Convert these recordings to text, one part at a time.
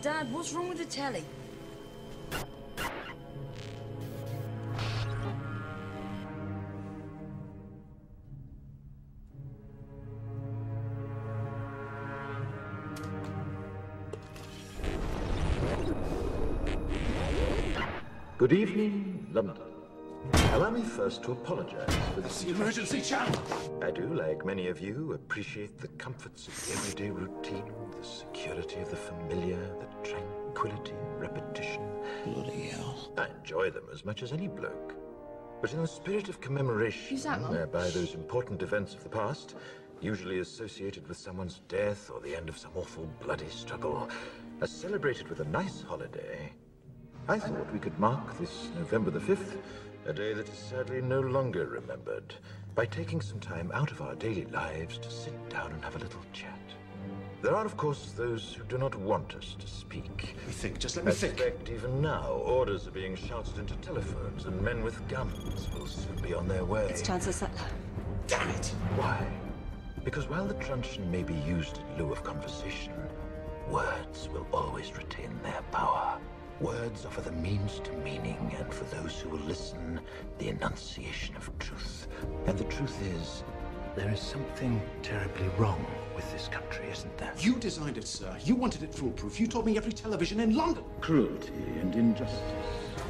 Dad, what's wrong with the telly? Good evening, London. Allow me first to apologize for this. The emergency channel! I do, like many of you, appreciate the comforts of the everyday routine, the security of the familiar, the tranquility of repetition. Bloody hell. I enjoy them as much as any bloke. But in the spirit of commemoration, Who's that, Mum? whereby those important events of the past, usually associated with someone's death or the end of some awful bloody struggle, are celebrated with a nice holiday, I thought we could mark this November the 5th, a day that is sadly no longer remembered, by taking some time out of our daily lives to sit down and have a little chat. There are, of course, those who do not want us to speak. Let me think, just let me think. I suspect even now, orders are being shouted into telephones, and men with guns will soon be on their way. It's Chancellor Sattler. Damn it! Why? Because while the truncheon may be used in lieu of conversation, words will always retain their power. Words offer the means to meaning, and for those who will listen, the enunciation of truth. And the truth is, there is something terribly wrong with this country, isn't there? You designed it, sir. You wanted it foolproof. You told me every television in London. Cruelty and injustice,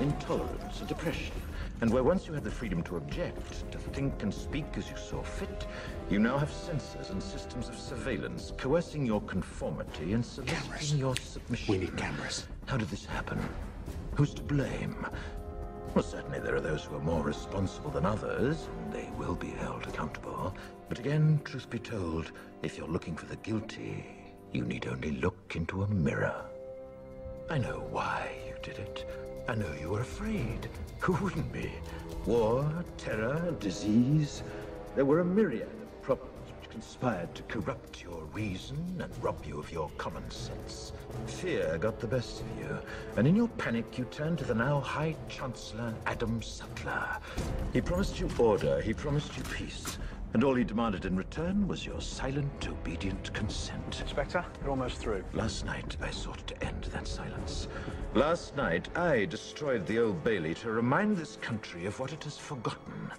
intolerance and oppression. And where once you had the freedom to object, to think and speak as you saw fit, you now have censors and systems of surveillance coercing your conformity and soliciting your submission. We need cameras. How did this happen? Who's to blame? Well, certainly there are those who are more responsible than others, and they will be held accountable. But again, truth be told, if you're looking for the guilty, you need only look into a mirror. I know why you did it. I know you were afraid. Who wouldn't be? War, terror, disease. There were a myriad of problems which conspired to corrupt your reason and rob you of your common sense. Fear got the best of you, and in your panic you turned to the now High Chancellor Adam Sattler. He promised you order, he promised you peace, and all he demanded in return was your silent, obedient consent. Inspector, you're almost through. Last night, I sought to end that silence. Last night, I destroyed the Old Bailey to remind this country of what it has forgotten.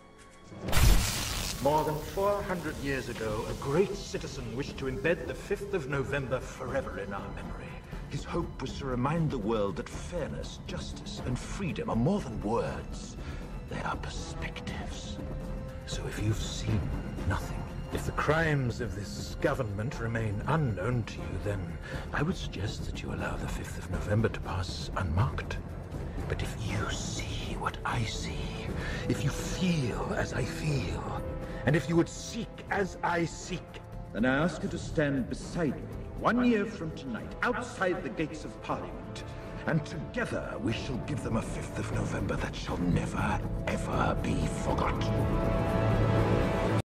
More than 400 years ago, a great citizen wished to embed the 5th of November forever in our memory. His hope was to remind the world that fairness, justice, and freedom are more than words. They are perspectives. So if you've seen nothing, if the crimes of this government remain unknown to you, then I would suggest that you allow the 5th of November to pass unmarked. But if you see what I see, if you feel as I feel, and if you would seek as I seek, then I ask you to stand beside me 1 year from tonight, outside the gates of Parliament, and together we shall give them a 5th of November that shall never, ever be forgotten.